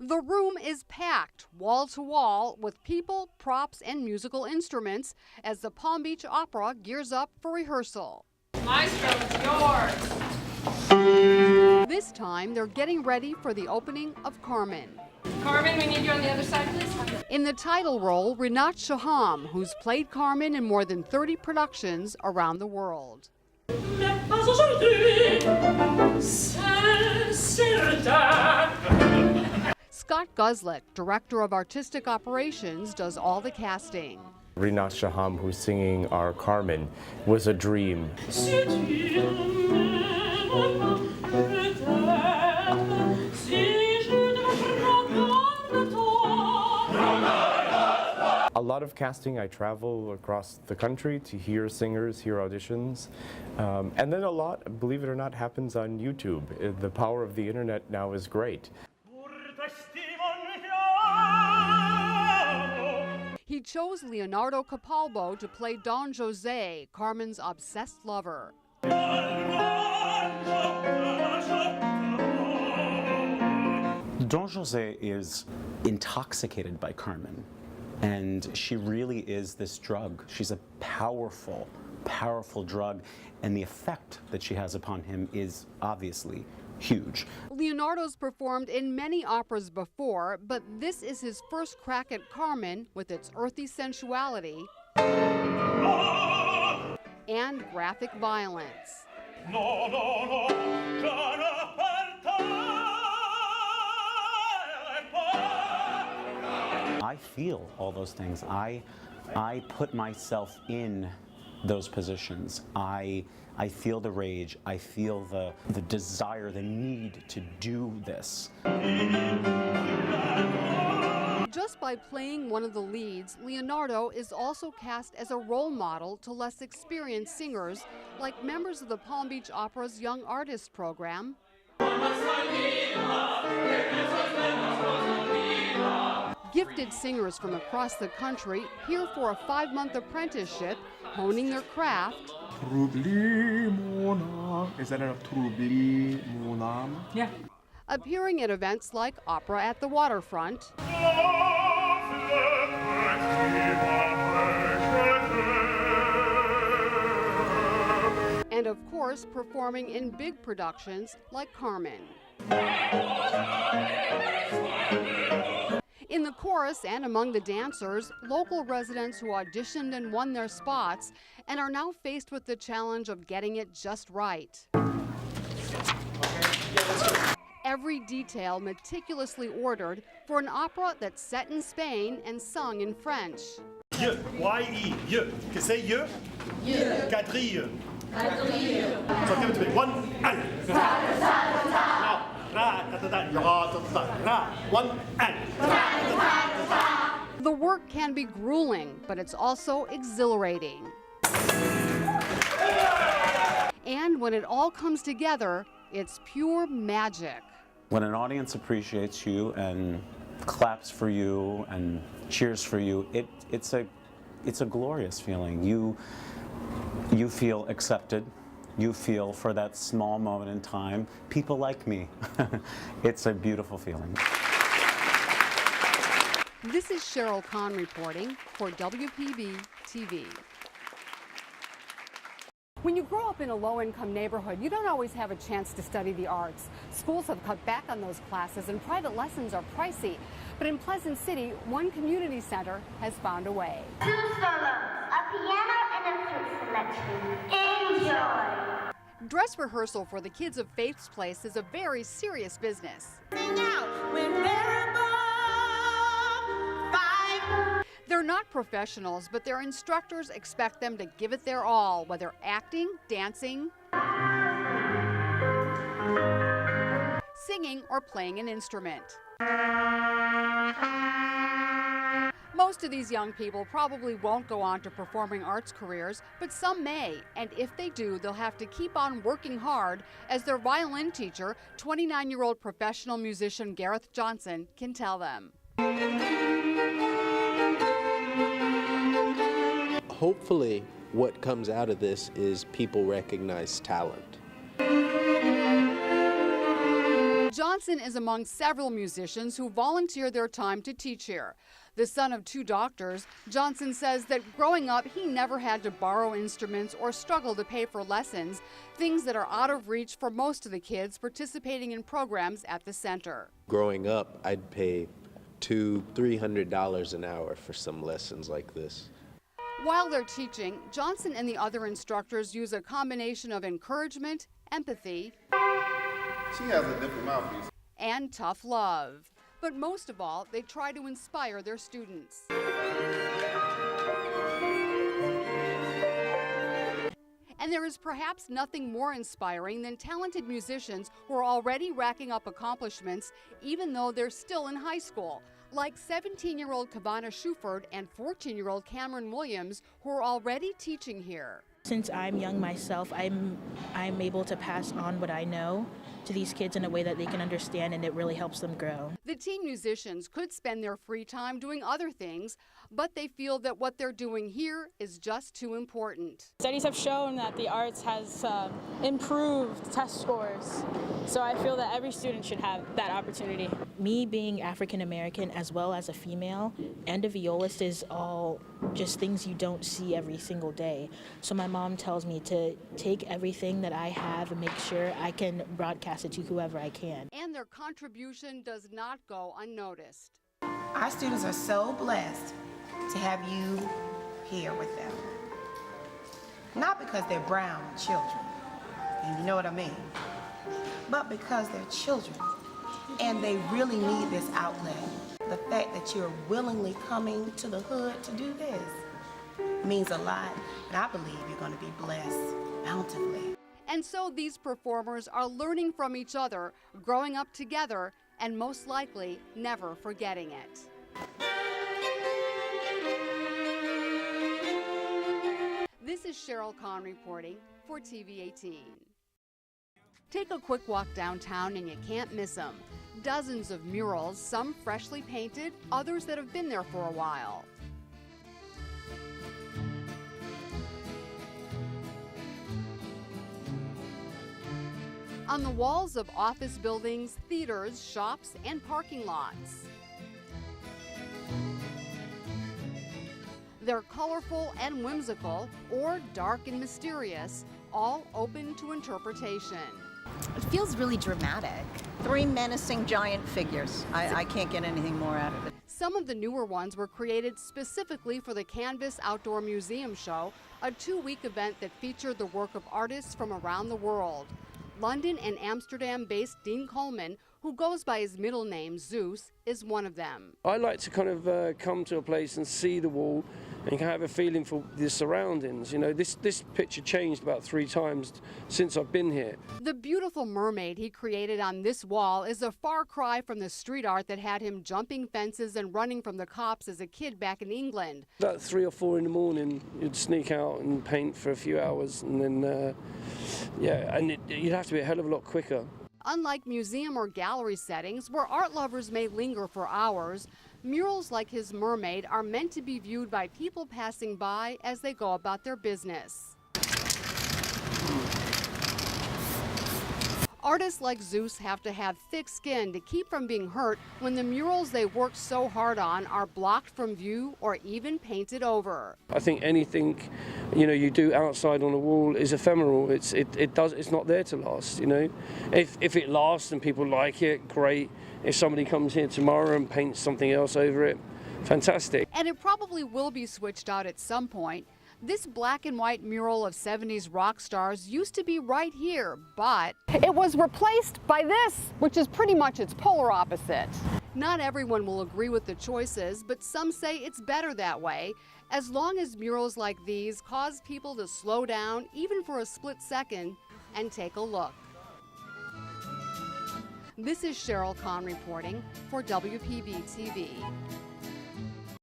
The room is packed, wall to wall, with people, props, and musical instruments as the Palm Beach Opera gears up for rehearsal. Maestro, it's yours. This time, they're getting ready for the opening of Carmen. Carmen, we need you on the other side, please. In the title role, Rinat Shaham, who's played Carmen in more than 30 productions around the world. Scott Guzlick, Director of Artistic Operations, does all the casting. Rinat Shaham, who's singing our Carmen, was a dream. A lot of casting, I travel across the country to hear singers, hear auditions, and then a lot, believe it or not, happens on YouTube. The power of the internet now is great. He chose Leonardo Capalbo to play Don José, Carmen's obsessed lover. Don José is intoxicated by Carmen, and she really is this drug. She's a powerful, powerful drug, and the effect that she has upon him is obviously huge. Leonardo's performed in many operas before, but this is his first crack at Carmen with its earthy sensuality and graphic violence. I feel all those things. I put myself in those positions. I feel the rage. I feel the desire, the need to do this. Just by playing one of the leads, Leonardo is also cast as a role model to less experienced singers, like members of the Palm Beach Opera's Young Artist program, gifted singers from across the country here for a 5-month apprenticeship, honing their craft. Is that enough? Yeah. Appearing at events like Opera at the Waterfront, and of course performing in big productions like Carmen. In the chorus and among the dancers, local residents who auditioned and won their spots and are now faced with the challenge of getting it just right. Every detail meticulously ordered for an opera that's set in Spain and sung in French. Je, Y-E, je. Que say je? Je. Quadrille. Quadrille. So give it to me. One, and. One, and. The work can be grueling, but it's also exhilarating. And when it all comes together, it's pure magic. When an audience appreciates you and claps for you and cheers for you, it's a glorious feeling. You feel accepted. You feel, for that small moment in time, people like me. It's a beautiful feeling. This is Sheryl Kahn reporting for WPB TV. When you grow up in a low-income neighborhood, you don't always have a chance to study the arts. Schools have cut back on those classes, and private lessons are pricey. But in Pleasant City, one community center has found a way. 2 solos, a piano and a flute selection. Enjoy! Dress rehearsal for the kids of Faith's Place is a very serious business. They're not professionals, but their instructors expect them to give it their all, whether acting, dancing, singing, or playing an instrument. Most of these young people probably won't go on to performing arts careers, but some may, and if they do, they'll have to keep on working hard, as their violin teacher, 29-year-old professional musician Gareth Johnson, can tell them. Hopefully, what comes out of this is people recognize talent. Johnson is among several musicians who volunteer their time to teach here. The son of 2 doctors, Johnson says that growing up, he never had to borrow instruments or struggle to pay for lessons, things that are out of reach for most of the kids participating in programs at the center. Growing up, I'd pay $200-300 an hour for some lessons like this. While they're teaching, Johnson and the other instructors use a combination of encouragement, empathy, she has a different mouthpiece, and tough love. But most of all, they try to inspire their students. And there is perhaps nothing more inspiring than talented musicians who are already racking up accomplishments even though they're still in high school, like 17-year-old Kavana Shuford and 14-year-old Cameron Williams, who are already teaching here. Since I'm young myself, I'm able to pass on what I know to these kids in a way that they can understand, and it really helps them grow. The teen musicians could spend their free time doing other things, but they feel that what they're doing here is just too important. Studies have shown that the arts has improved test scores, so I feel that every student should have that opportunity. Me being African American as well as a female and a violist is all just things you don't see every single day. So my mom tells me to take everything that I have and make sure I can broadcast it to whoever I can. And their contribution does not go unnoticed. Our students are so blessed to have you here with them. Not because they're brown children, and you know what I mean, but because they're children and they really need this outlet. The fact that you're willingly coming to the hood to do this means a lot, and I believe you're going to be blessed bountifully. And so these performers are learning from each other, growing up together, and most likely never forgetting it. This is Sheryl Kahn reporting for TV18. Take a quick walk downtown and you can't miss them. Dozens of murals, some freshly painted, others that have been there for a while. On the walls of office buildings, theaters, shops, and parking lots. They're colorful and whimsical, or dark and mysterious, all open to interpretation. It feels really dramatic. 3 menacing giant figures. I can't get anything more out of it. Some of the newer ones were created specifically for the Canvas Outdoor Museum Show, a 2-week event that featured the work of artists from around the world. London and Amsterdam-based Dean Coleman, who goes by his middle name, Zeus, is one of them. I like to kind of come to a place and see the wall and have a feeling for the surroundings. You know, this picture changed about 3 times since I've been here. The beautiful mermaid he created on this wall is a far cry from the street art that had him jumping fences and running from the cops as a kid back in England. About 3 or 4 in the morning, you'd sneak out and paint for a few hours, and then, you'd have to be a hell of a lot quicker. Unlike museum or gallery settings, where art lovers may linger for hours, murals like his mermaid are meant to be viewed by people passing by as they go about their business. Artists like Zeus have to have thick skin to keep from being hurt when the murals they worked so hard on are blocked from view or even painted over. I think anything, you do outside on a wall is ephemeral. It's not there to last. If it lasts and people like it, great. If somebody comes here tomorrow and paints something else over it, fantastic. And it probably will be switched out at some point. This black and white mural of 70s rock stars used to be right here, but it was replaced by this, which is pretty much its polar opposite. Not everyone will agree with the choices, but some say it's better that way, as long as murals like these cause people to slow down, even for a split second, and take a look. This is Sheryl Kahn reporting for WPB TV.